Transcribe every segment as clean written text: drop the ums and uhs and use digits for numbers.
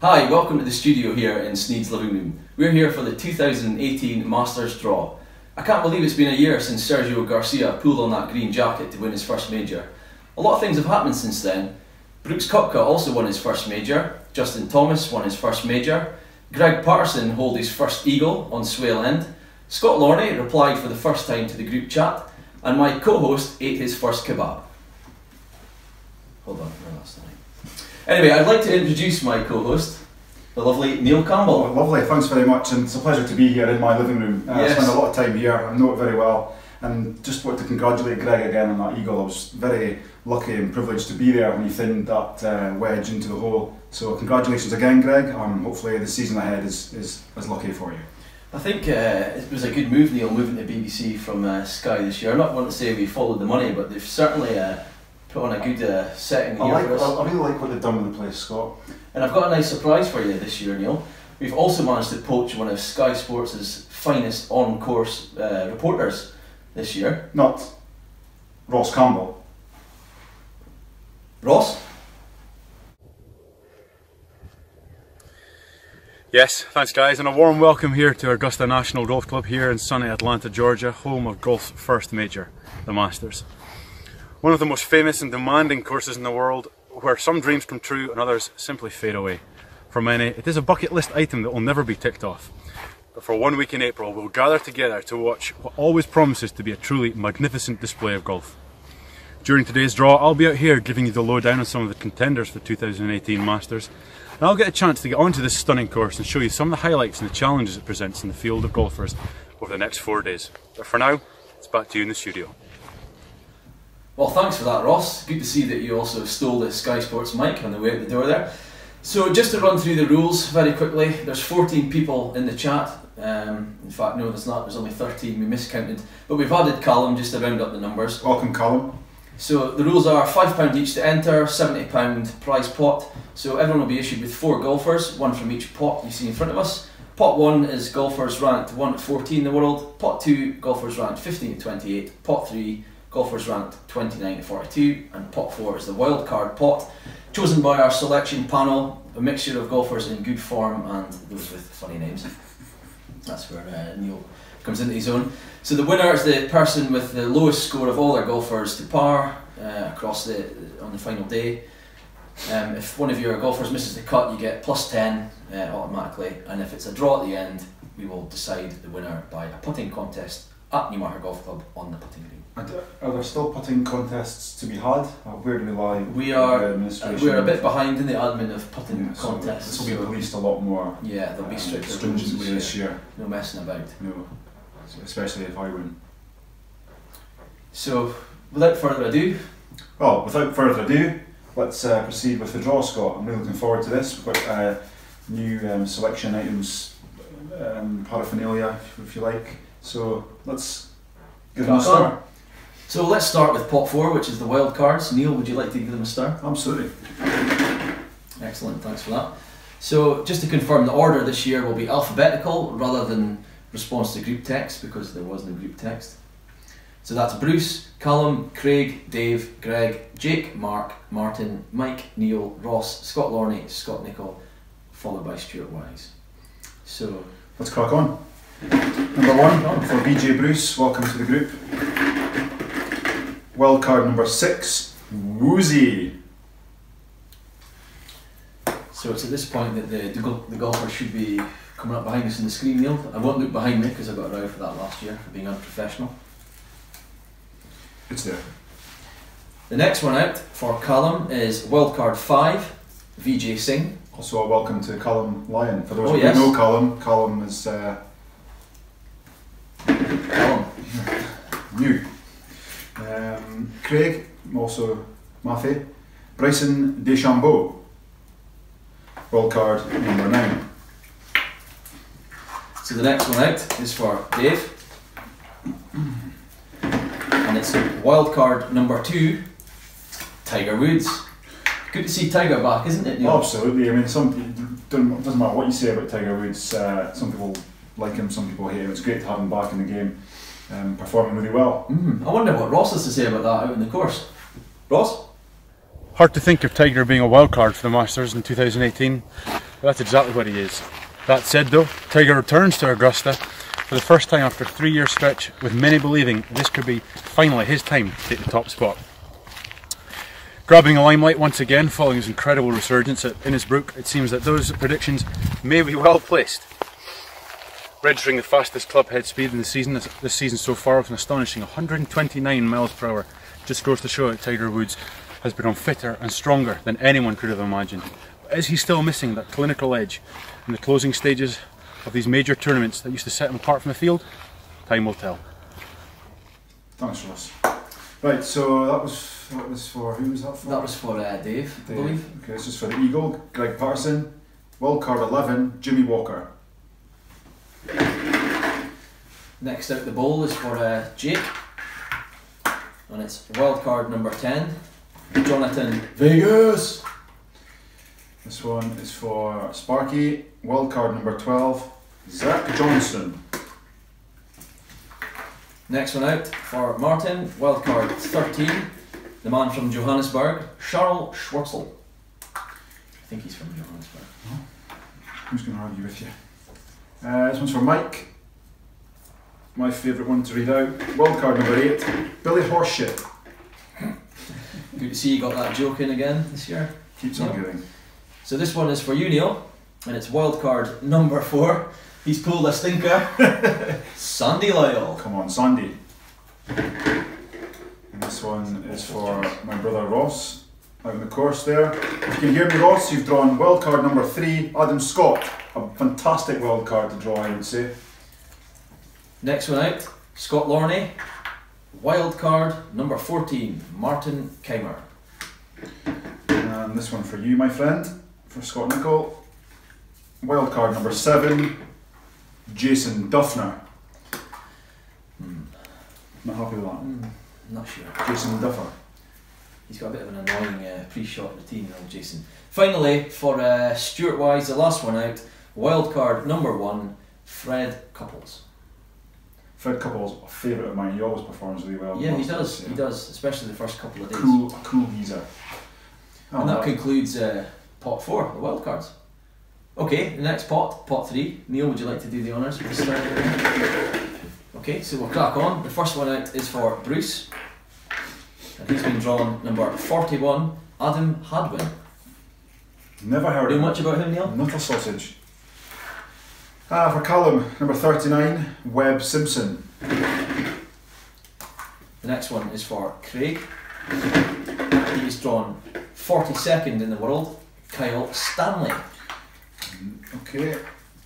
Hi, welcome to the studio here in Snead's living room. We're here for the 2018 Masters draw. I can't believe it's been a year since Sergio Garcia pulled on that green jacket to win his first major. A lot of things have happened since then. Brooks Koepka also won his first major, Justin Thomas won his first major, Greg Patterson held his first eagle on Swale End, Scott Lorney replied for the first time to the group chat, and my co-host ate his first kebab. Hold on, no, that's not. Anyway, I'd like to introduce my co-host, the lovely Neil Campbell. Oh, lovely, thanks very much, and it's a pleasure to be here in my living room. Yes. I spend a lot of time here, I know it very well, and just want to congratulate Greg again on that eagle. I was very lucky and privileged to be there when he thinned that wedge into the hole. So congratulations again, Greg. Hopefully the season ahead is as lucky for you. I think it was a good move, Neil, moving to BBC from Sky this year. I'm not want to say we followed the money, but they've certainly put on a good setting here for us. I really like what they've done with the place, Scott. And I've got a nice surprise for you this year, Neil. We've also managed to poach one of Sky Sports' finest on-course reporters this year. Not Ross Campbell. Ross? Yes, thanks guys, and a warm welcome here to Augusta National Golf Club here in sunny Atlanta, Georgia, home of golf's first major, the Masters. One of the most famous and demanding courses in the world, where some dreams come true and others simply fade away. For many, it is a bucket list item that will never be ticked off. But for 1 week in April, we'll gather together to watch what always promises to be a truly magnificent display of golf. During today's draw, I'll be out here giving you the lowdown on some of the contenders for the 2018 Masters, and I'll get a chance to get onto this stunning course and show you some of the highlights and the challenges it presents in the field of golfers over the next 4 days. But for now, it's back to you in the studio. Well, thanks for that, Ross. Good to see that you also stole the Sky Sports mic on the way out the door there. So just to run through the rules very quickly, there's 14 people in the chat. In fact, no, there's not. There's only 13. We miscounted. But we've added Callum just to round up the numbers. Welcome, Callum. So the rules are £5 each to enter, £70 prize pot. So everyone will be issued with 4 golfers, one from each pot you see in front of us. Pot 1 is golfers ranked 1 to 14 in the world. Pot 2, golfers ranked 15 to 28. Pot 3, golfers ranked 29 to 42, and pot 4 is the wildcard pot, chosen by our selection panel, a mixture of golfers in good form and those with funny names. That's where Neil comes into his own. So the winner is the person with the lowest score of all their golfers to par on the final day. If one of your golfers misses the cut, you get plus 10 automatically, and if it's a draw at the end, we will decide the winner by a putting contest at Newmarket Golf Club on the putting green. Are there still putting contests to be had? Where do we lie? We're a bit behind in the admin of putting contests. This will be policed a lot more. Yeah, there'll be stricter stringently rules this year. No messing about. No, especially if I win. So, without further ado. Well, without further ado, let's proceed with the draw, Scott. I'm really looking forward to this. We've got new selection items, paraphernalia, if you like. So let's give them a start. So let's start with pot 4, which is the wild cards. Neil, would you like to give them a start? Absolutely. Excellent, thanks for that. So just to confirm, the order this year will be alphabetical rather than response to group text, because there was no group text. So that's Bruce, Callum, Craig, Dave, Greg, Jake, Mark, Martin, Mike, Neil, Ross, Scott Lorney, Scott Nicol, followed by Stuart Wise. So let's crack on. Number 1 for BJ Bruce, welcome to the group. Wildcard number 6, Woozy. So it's at this point that the golfer should be coming up behind us on the screen, Neil. I won't look behind me because I got a row for that last year for being unprofessional. It's there. The next one out for Callum is wildcard 5, Vijay Singh. Also a welcome to Callum Lyon. For those who know Callum is Callum. New. Craig, also Matthew. Bryson DeChambeau, wildcard number 9. So the next one out is for Dave, and it's wildcard number 2, Tiger Woods. Good to see Tiger back, isn't it, Neil? Oh, absolutely. I mean, doesn't matter what you say about Tiger Woods. Some people like him, some people hate him. It's great to have him back in the game, performing really well. I wonder what Ross has to say about that out in the course. Ross? Hard to think of Tiger being a wild card for the Masters in 2018. But that's exactly what he is. That said though, Tiger returns to Augusta for the first time after a 3-year stretch, with many believing this could be finally his time to take the top spot. Grabbing the limelight once again following his incredible resurgence at Innisbrook, it seems that those predictions may be well placed. Registering the fastest club head speed in the season this season so far with an astonishing 129 miles per hour, just goes to show that Tiger Woods has become fitter and stronger than anyone could have imagined. But is he still missing that clinical edge in the closing stages of these major tournaments that used to set him apart from the field? Time will tell. Thanks, Ross. Right, so that was for, who was that for? That was for Dave, I believe. Okay, this is for the Eagle, Greg Patterson. Wildcard 11, Jimmy Walker. Next out the bowl is for Jake, and it's wildcard number 10, Jonathan Vegas. This one is for Sparky, wildcard number 12, Zach Johnson. Next one out for Martin, wildcard 13, the man from Johannesburg, Charles Schwartzel. I think he's from Johannesburg. Who's going to argue with you? This one's for Mike. My favourite one to read out. Wildcard number 8, Billy Horseshit. Good to see you got that joke in again this year. Keeps on giving. So this one is for you, Neil, and it's wildcard number 4. He's pulled a stinker. Sandy Lyle. Come on, Sandy. And this one is for my brother Ross, out on the course there. If you can hear me, Ross, you've drawn wildcard number 3, Adam Scott. A fantastic wildcard to draw, I would say. Next one out, Scott Lorney, wildcard number 14, Martin Keimer. And this one for you, my friend, for Scott Nicol. Wildcard number 7, Jason Duffner. Not happy with that. Not sure. Jason Duffer. He's got a bit of an annoying pre-shot routine, old Jason. Finally, for Stuart Wise, the last one out, wildcard number 1, Fred Couples. Fred Couples, a favourite of mine. He always performs really well. Yeah, he does. Yeah. He does, especially the first couple of days. Cool geezer. And that concludes pot 4, the wildcards. Okay, the next pot 3. Neil, would you like to do the honours for the start? Okay, so we'll crack on. The first one out is for Bruce, and he's been drawn number 41, Adam Hadwin. Never heard of Know him. much about him, Neil? Not a sausage. For Callum, number 39, Webb Simpson. The next one is for Craig. He's drawn 42nd in the world, Kyle Stanley. Okay,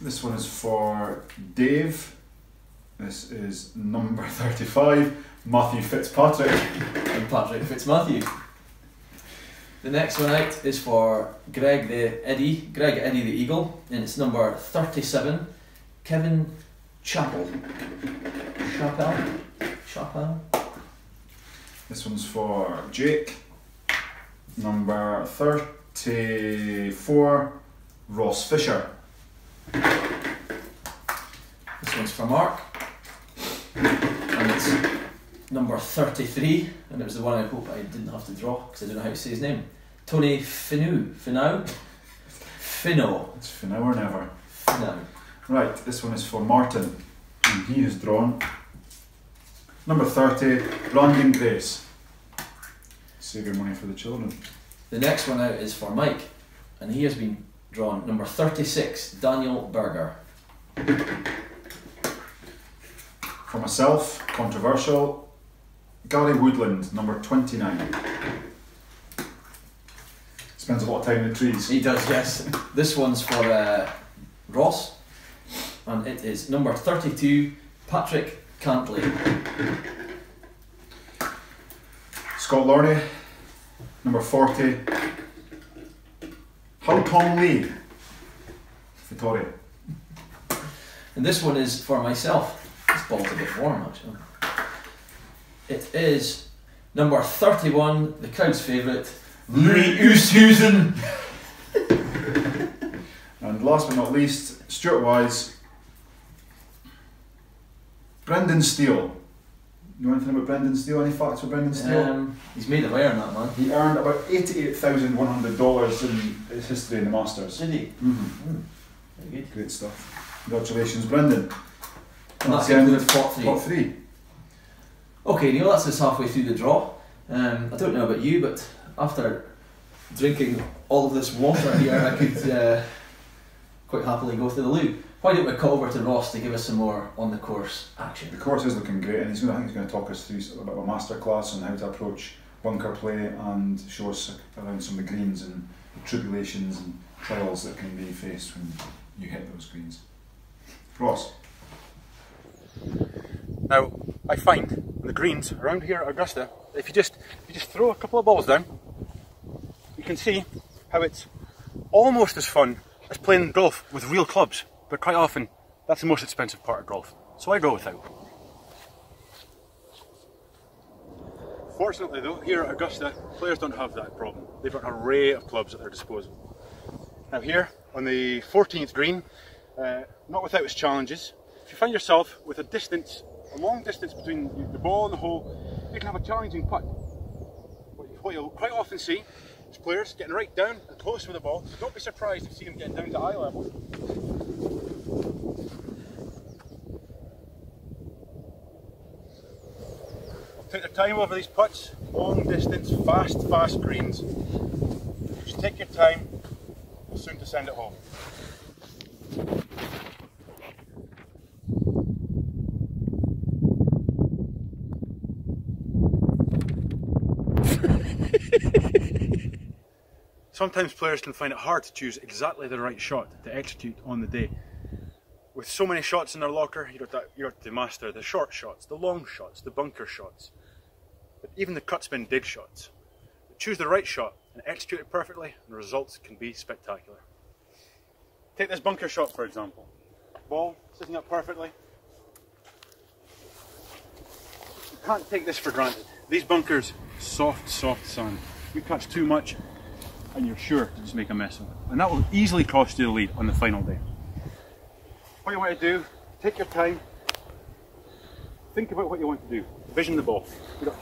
this one is for Dave. This is number 35, Matthew Fitzpatrick. And Patrick Fitzmatthew. The next one out is for Greg Eddie the Eagle, and it's number 37, Kevin Chappell. Chappell. This one's for Jake, number 34, Ross Fisher. This one's for Mark, and it's number 33, and it was the one I hope I didn't have to draw because I don't know how to say his name. Tony Finau. It's Finau or never. Finau. Right, this one is for Martin, and he has drawn number 30, Brandon Grace. Save your money for the children. The next one out is for Mike, and he has been drawn number 36, Daniel Berger. For myself, controversial, Gary Woodland, number 29. Spends a lot of time in the trees. He does, yes. This one's for Ross, and it is number 32, Patrick Cantley. Scott Lorney, number 40, Hao Tong Lee, Vittori. And this one is for myself. This ball's a bit warm, actually. It is number 31, the crowd's favourite, Louis Oosthuizen. And last but not least, Stuart Wise, Brendan Steele. You know anything about Brendan Steele? Any facts about Brendan Steele? He's made of iron, that man. He earned about $88,100 in his history in the Masters. Did he? Mm-hmm. Very good. Great stuff. Congratulations, Brendan. And that's the end of top three. Top three. Okay, Neil, that's us halfway through the draw. I don't know about you, but after drinking all of this water here, I could quite happily go to the loo. Why don't we cut over to Ross to give us some more on the course action? The course is looking great, and I think he's going to talk us through a bit of a masterclass on how to approach bunker play and show us around some of the greens and the tribulations and trials that can be faced when you hit those greens. Ross. Now, I find the greens around here at Augusta, if you just throw a couple of balls down, you can see how it's almost as fun as playing golf with real clubs, but quite often that's the most expensive part of golf, so I go without. Fortunately though, here at Augusta, players don't have that problem. They've got an array of clubs at their disposal. Now here, on the 14th green, not without its challenges, if you find yourself with a long distance between the ball and the hole, you can have a challenging putt. What you'll quite often see is players getting right down and close with the ball, so don't be surprised if you see them getting down to eye level. Take their time over these putts, long distance, fast greens. Just take your time, we'll soon to send it home. Sometimes players can find it hard to choose exactly the right shot to execute on the day. With so many shots in their locker, you've got to master the short shots, the long shots, the bunker shots, but even the cut spin dig shots. But choose the right shot and execute it perfectly, and the results can be spectacular. Take this bunker shot for example. Ball sitting up perfectly. You can't take this for granted. These bunkers, soft sand. You catch too much and you're sure to just make a mess of it. And that will easily cost you the lead on the final day. What you want to do, take your time, think about what you want to do, vision the ball. You've got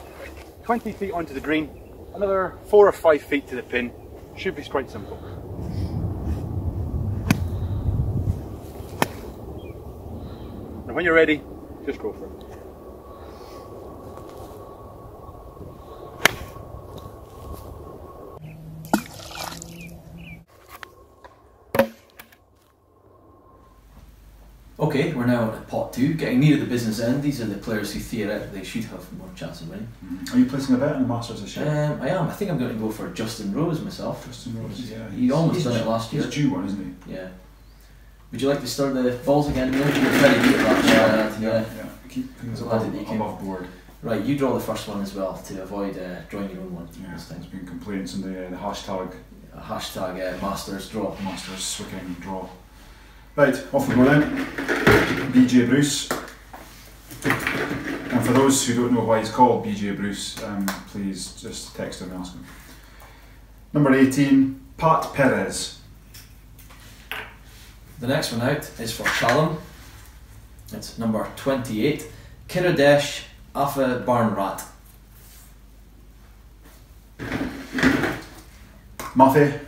20 feet onto the green, another 4 or 5 feet to the pin, should be quite simple. And when you're ready, just go for it. Okay, we're now at pot 2, getting near the business end. These are the players who theoretically should have more chance of winning. Are you placing a bet on the Masters this year? I am. I think I'm going to go for Justin Rose myself. Justin Rose, yeah. He almost done it last year. He's due one, isn't he? Yeah. Would you like to stir the balls again, Neil? You're very good at that. Yeah. Keep things above board. Right, you draw the first one as well to avoid drawing your own one. Yeah, there's been complaints in the hashtag. Masters draw. Masters swicking draw. Right, off we go then. BJ Bruce. And for those who don't know why he's called BJ Bruce, please just text him and ask him. Number 18, Pat Perez. The next one out is for Challam. It's number 28, Kiradesh Afa Barnrat. Matthew,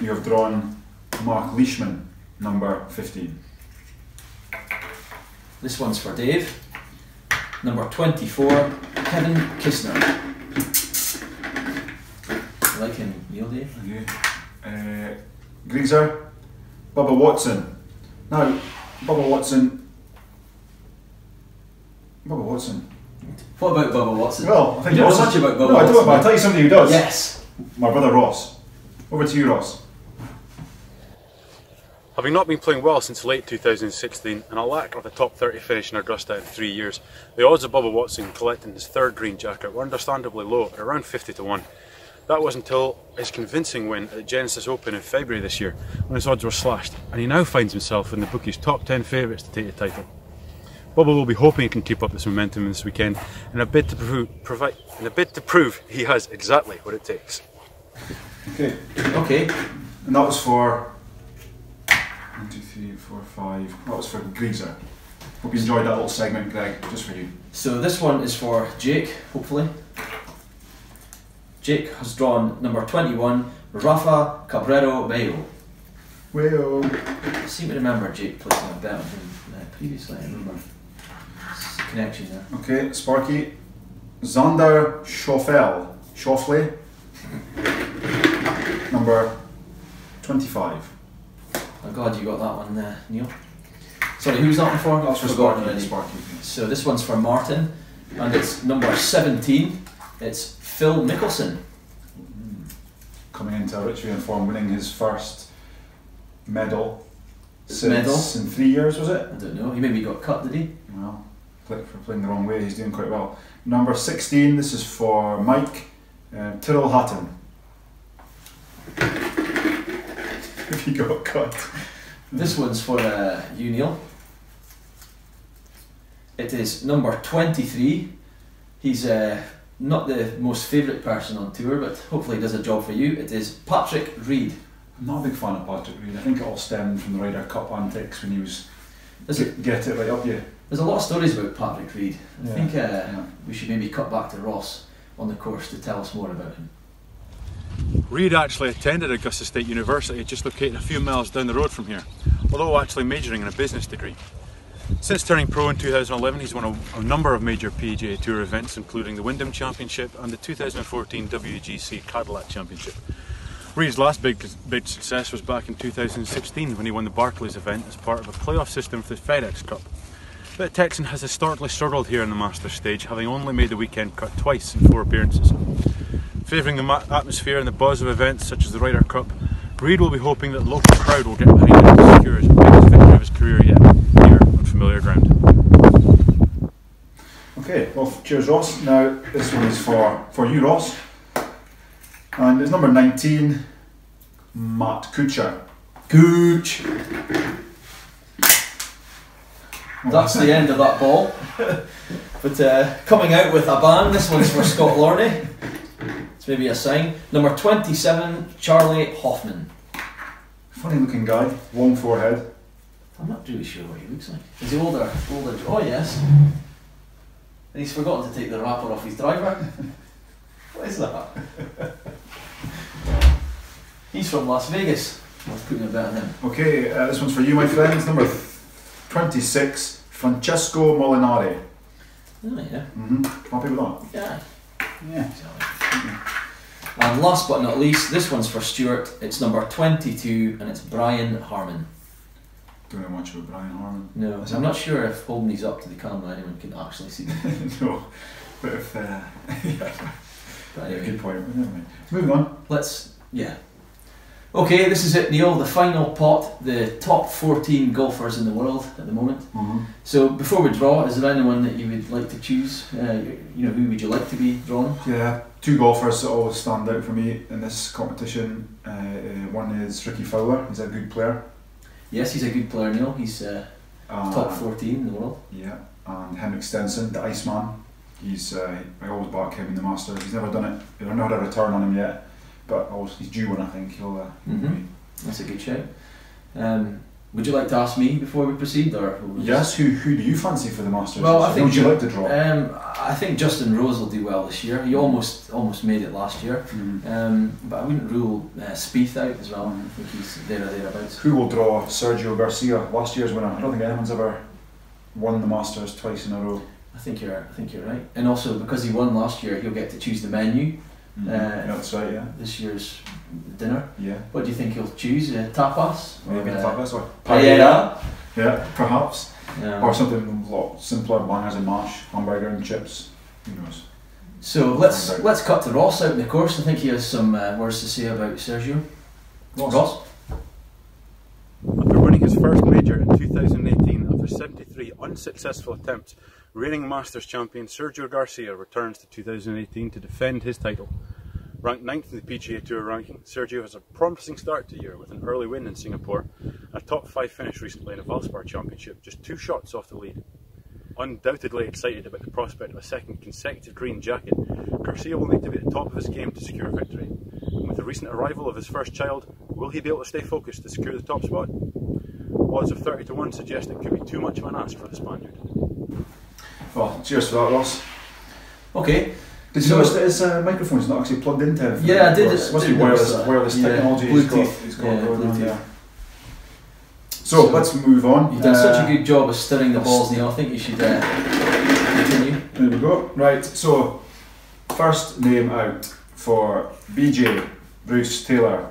you have drawn Mark Leishman, number 15. This one's for Dave. Number 24, Kevin Kistner. You like him, Neil, Dave? Okay. Grieser, Bubba Watson. Now, Bubba Watson. What about Bubba Watson? Well, I think you don't know much about Bubba Watson. I don't, but I'll tell you somebody who does. Yes. My brother Ross. Over to you, Ross. Having not been playing well since late 2016 and a lack of a top 30 finish in Augusta in 3 years, the odds of Bubba Watson collecting his third green jacket were understandably low at around 50 to 1. That was until his convincing win at the Genesis Open in February this year, when his odds were slashed, and he now finds himself in the bookies' top 10 favourites to take the title. Bubba will be hoping he can keep up this momentum this weekend in a bid to prove he has exactly what it takes. Okay. And that was for 1, 2, 3, 4, 5. That was for Grieser. Hope you enjoyed that little segment, Greg, just for you. So this one is for Jake, hopefully. Jake has drawn number 21, Rafa Cabrero Bello. Well, I seem to remember Jake placing a bet on him previously. I remember there's a connection there. okay, Sparky. Zander Schauffele, number 25. I'm glad you got that one, Neil. Sorry, who's that one for? That's for forgotten Sparky. already. Sparky. So this one's for Martin, and it's number 17. It's Phil Mickelson. Coming into a Richmond form, winning his first medal since in 3 years, was it? I don't know. He maybe got cut, did he? Well, for playing the wrong way, he's doing quite well. Number 16, this is for Mike Tyrrell Hatton. If he got cut. This one's for you, Neil. It is number 23. He's not the most favourite person on tour, but hopefully he does a job for you. It is Patrick Reed. I'm not a big fan of Patrick Reed. I think it all stemmed from the Ryder Cup antics when he was get it right up you. There's a lot of stories about Patrick Reed. I Yeah, think yeah. we should maybe cut back to Ross on the course to tell us more about him. Reed actually attended Augusta State University, just located a few miles down the road from here, although actually majoring in a business degree. Since turning pro in 2011, he's won a number of major PGA Tour events, including the Wyndham Championship and the 2014 WGC Cadillac Championship. Reed's last big success was back in 2016 when he won the Barclays event as part of a playoff system for the FedEx Cup. But the Texan has historically struggled here in the Masters stage, having only made the weekend cut twice in 4 appearances. Favouring the atmosphere and the buzz of events such as the Ryder Cup, Reed will be hoping that the local crowd will get behind him to secure his biggest victory of his career yet, here on familiar ground. Okay, well, cheers, Ross. Now, this one is for you, Ross. And it's number 19, Matt Kuchar. Gooch! That's the end of that ball. But coming out with a bang, this one's for Scott Lorney. It's maybe a sign. Number 27, Charlie Hoffman. Funny looking guy, long forehead. I'm not really sure what he looks like. Is he older? Oh yes. And he's forgotten to take the wrapper off his driver. What is that? He's from Las Vegas. I was putting a bet on him. Okay, this one's for you, my friends. Number 26, Francesco Molinari. Oh yeah. Happy with that? Yeah. Yeah. Exactly. And last but not least, this one's for Stuart. It's number 22 and it's Brian Harmon. Don't know much about Brian Harmon. No, I'm not sure if holding these up to the camera anyone can actually see them. No, but if But anyway, good point. Never mind. Moving on. Yeah. Okay, this is it, Neil. The final pot, the top 14 golfers in the world at the moment. So before we draw, is there anyone that you would like to choose? Who would you like to be drawn? Yeah, 2 golfers that always stand out for me in this competition. One is Ricky Fowler. He's a good player. Yes, he's a good player, Neil. He's top 14 in the world. Yeah, and Henrik Stenson, the Iceman. I always back him in the Masters. He's never done it. I've not had a return on him yet, but he's due one. I think he'll. That's a good shout. Would you like to ask me before we proceed, or yes? Who do you fancy for the Masters? Well, I think. Would you like to draw? I think Justin Rose will do well this year. He almost made it last year. But I wouldn't rule Spieth out as well. I think he's there or thereabouts. Who will draw Sergio Garcia, last year's winner? I don't think anyone's ever won the Masters twice in a row. I think you're right. And also because he won last year, he'll get to choose the menu. That's right. Yeah. This year's dinner. Yeah. What do you think he'll choose? Tapas? Maybe tapas or paella? Yeah, perhaps. Yeah. Or something a lot simpler, bangers and mash, hamburger and chips. Who knows? So let's cut to Ross out in the course. I think he has some words to say about Sergio. Ross? After winning his first major in 2018 after 73 unsuccessful attempts, reigning Masters champion Sergio Garcia returns to 2018 to defend his title. Ranked 9th in the PGA Tour ranking, Sergio has a promising start to the year with an early win in Singapore and a top 5 finish recently in a Valspar Championship, just 2 shots off the lead. Undoubtedly excited about the prospect of a second consecutive green jacket, Garcia will need to be at the top of his game to secure victory. And with the recent arrival of his first child, will he be able to stay focused to secure the top spot? odds of 30 to 1 suggest it could be too much of an ask for the Spaniard. Well, cheers for that, Ross. Okay. Did you notice that his microphone's not actually plugged into anything? Yeah, I did. Must be wireless technology he's got going on there. So let's move on. You've done such a good job of stirring the balls, Neil. I think you should continue. There we go. Right, so first name out for BJ Bruce Taylor.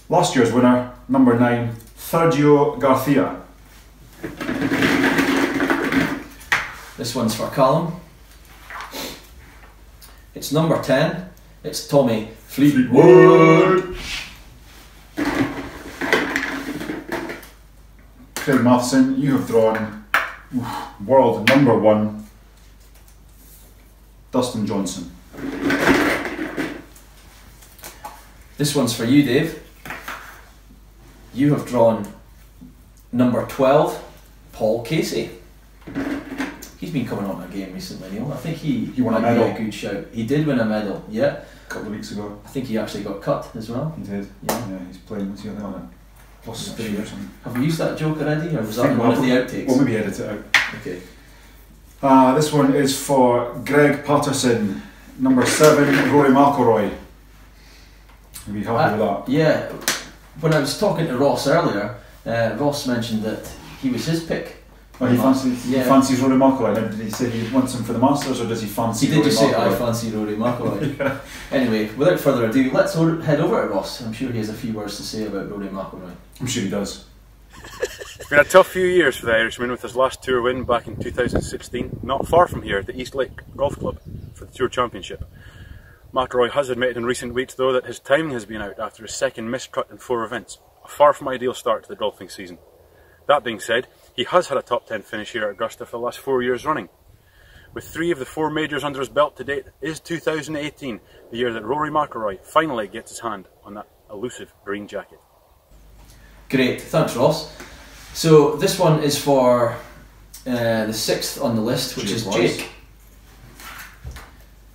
Last year's winner, number 9, Sergio Garcia. This one's for Callum. It's number 10. It's Tommy Fleetwood. Craig Matheson, you have drawn world number 1, Dustin Johnson. This one's for you, Dave. You have drawn number 12, Paul Casey. He's been coming on a game recently, Neil. I think he won a might be medal. a good shout. He did win a medal, yeah. A couple of weeks ago. I think he actually got cut as well. He did. Yeah. He's playing with you on it. Plus He's a shoe or brilliant. something. Have we used that joke already, or was I that think one of the we'll outtakes? We'll maybe edit it out. Okay. This one is for Greg Patterson, number 7, Rory McIlroy. Are you happy with that? Yeah. When I was talking to Ross earlier, Ross mentioned that he was his pick. Oh, he fancies Rory McIlroy. Now, did he say he wants him for the Masters, or does he fancy? He did Rory just say McIlroy? I fancy Rory McIlroy. Yeah. Anyway, without further ado, let's head over to Ross. I'm sure he has a few words to say about Rory McIlroy. I'm sure he does. It's been a tough few years for the Irishman, with his last tour win back in 2016, not far from here at the East Lake Golf Club for the Tour Championship. McIlroy has admitted in recent weeks, though, that his timing has been out after his second missed cut in 4 events, a far from ideal start to the golfing season. That being said, he has had a top 10 finish here at Augusta for the last 4 years running. With 3 of the 4 majors under his belt to date, is 2018 the year that Rory McIlroy finally gets his hand on that elusive green jacket. Great, thanks Ross. So this one is for the 6th on the list, which is Jake.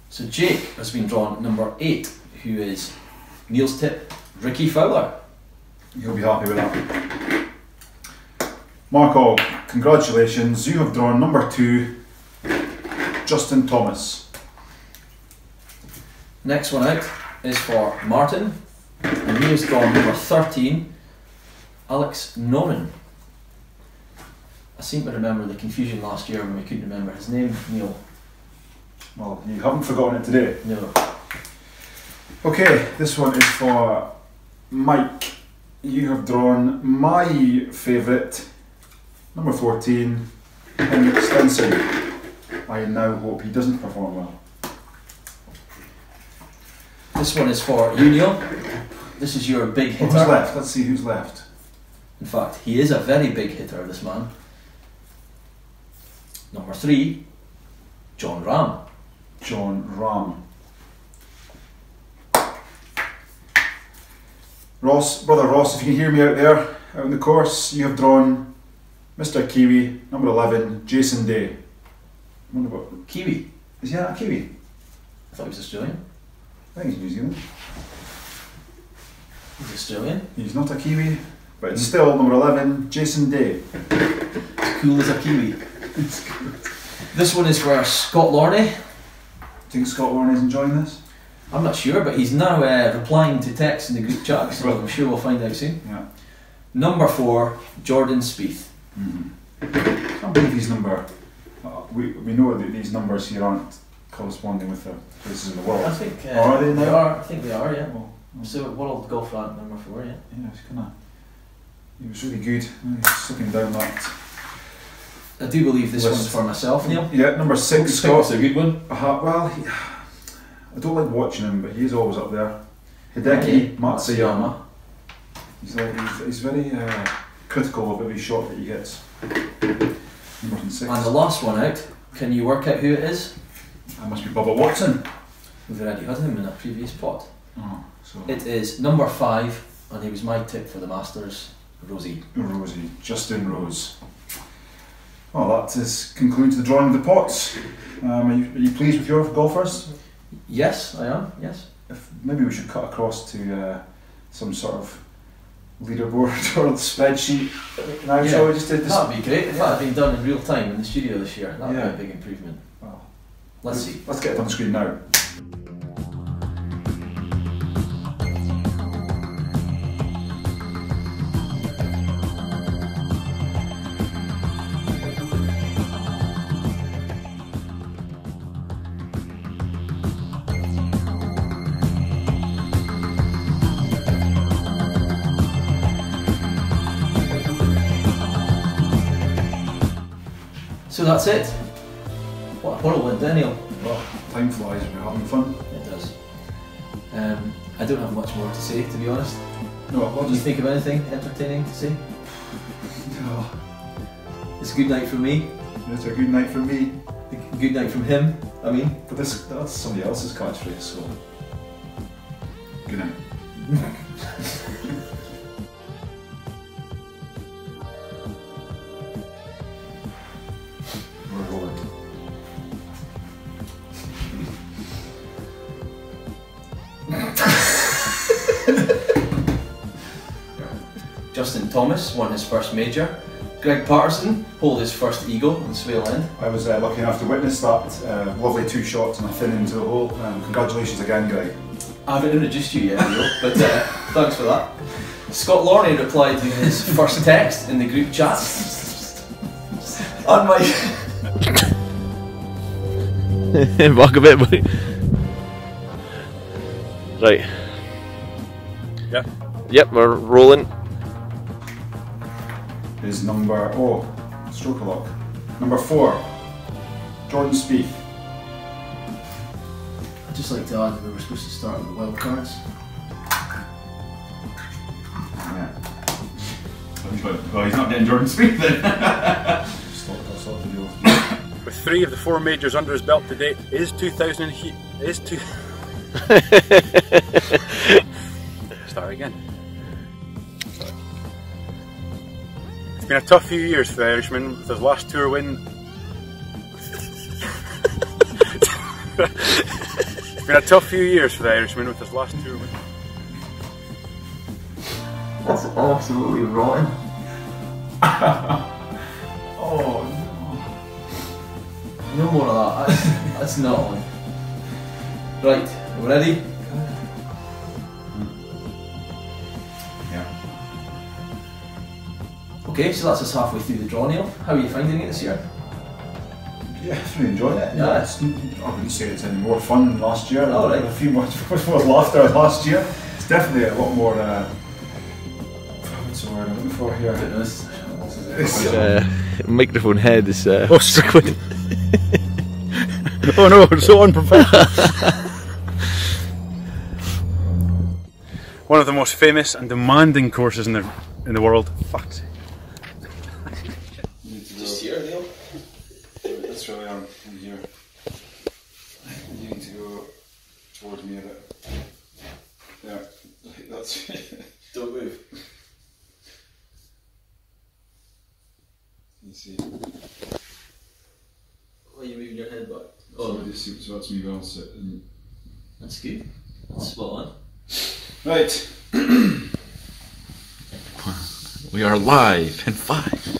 So Jake has been drawn number 8, who is Neil's tip, Ricky Fowler. You'll be happy with that. Marco, congratulations. You have drawn number 2, Justin Thomas. Next one out is for Martin, and he has drawn number 13, Alex Norman. I seem to remember the confusion last year when we couldn't remember his name, Neil. Well, you haven't forgotten it today. No. Okay, this one is for Mike. You have drawn my favourite, number 14, Henrik Stenson. I now hope he doesn't perform well. This one is for you, Neil. This is your big hitter. Who's left? Let's see who's left. In fact, he is a very big hitter, this man. Number 3, John Ram. John Ram. Ross, brother Ross, if you can hear me out there, out on the course, you have drawn Mr. Kiwi, number 11, Jason Day. I wonder what... Kiwi. Is he a Kiwi? I thought he was Australian. I think he's New Zealand. He's Australian. He's not a Kiwi, but it's still number 11, Jason Day. As cool as a Kiwi. This one is for Scott Lorney. Do you think Scott Lorne is enjoying this? I'm not sure, but he's now replying to texts in the group chat, so I'm sure we'll find out soon. Yeah. Number 4, Jordan Spieth. I can't believe he's number... we know that these numbers here aren't corresponding with the places in the world. I think are they now? I think they are, yeah. Well, So world golf rank number 4, yeah. yeah, it's kinda... He was really good. He's slipping down that... I do believe this List. one's for myself, Neil. Yeah, number 6, Scott's Scott. a good one. Well, I don't like watching him, but he's always up there. Hideki Matsuyama. He's very critical of every shot that he hits. Number 6. And the last one out, can you work out who it is? That must be Bubba Watson. We've already had him in a previous pot. Oh, so It is number 5, and he was my tip for the Masters, Rosie. Rosie, Justin Rose. Well, that concludes the drawing of the pots. Are you pleased with your golfers? Yes, I am, yes. Maybe we should cut across to some sort of leaderboard or spreadsheet now, shall we just do this? That'd be great if that had been done in real time in the studio this year. That'd be a big improvement. Well, let's see. Let's get it on the screen now. So that's it. What a whirlwind, Daniel. Well, time flies when you're having fun. It does. I don't have much more to say, to be honest. No, I'll Do you think of anything entertaining to say? No. It's a good night from me. It's a good night for me. A good night from him, I mean. But that's somebody else's catchphrase, so. Good night. We're rolling. Justin Thomas won his first major. Greg Patterson hold his first eagle in Swale End. I was lucky enough to witness that lovely 2 shots and a thin into the hole. Congratulations again, Greg. I haven't introduced you yet, Neil, but thanks for that. Scott Lorney replied to his first text in the group chat. On my... Back a bit, buddy. Right. Yeah. Yep, we're rolling. Is number, stroke a lock. Number 4, Jordan Spieth. I'd just like to add that we were supposed to start with the wild cards. Yeah. Well, he's not getting Jordan Spieth then. Stop the video. With 3 of the 4 majors under his belt to date, Start again. It's been a tough few years for the Irishman with his last tour win. It's been a tough few years for the Irishman with his last tour win. That's absolutely rotten. Oh No more of that. That's not on. Right, we ready? Yeah. Okay, so that's us halfway through the draw, Neil. How are you finding it this year? Yeah, I've really enjoyed it. Yeah. I wouldn't say it's any more fun than last year. Oh, right. A few more laughter than last year. It's definitely a lot more. What's the word I'm looking for here? Goodness. Microphone head is struggling. Oh no, so unprofessional. One of the most famous and demanding courses in the world. Fuck's sake. Just here, Neil. That's really on here. You need to go towards me a bit. Yeah, that's. Don't move. You see. Why are you moving your head back? So that's me well sit. That's good. That's spot on. Right. We are live in 5,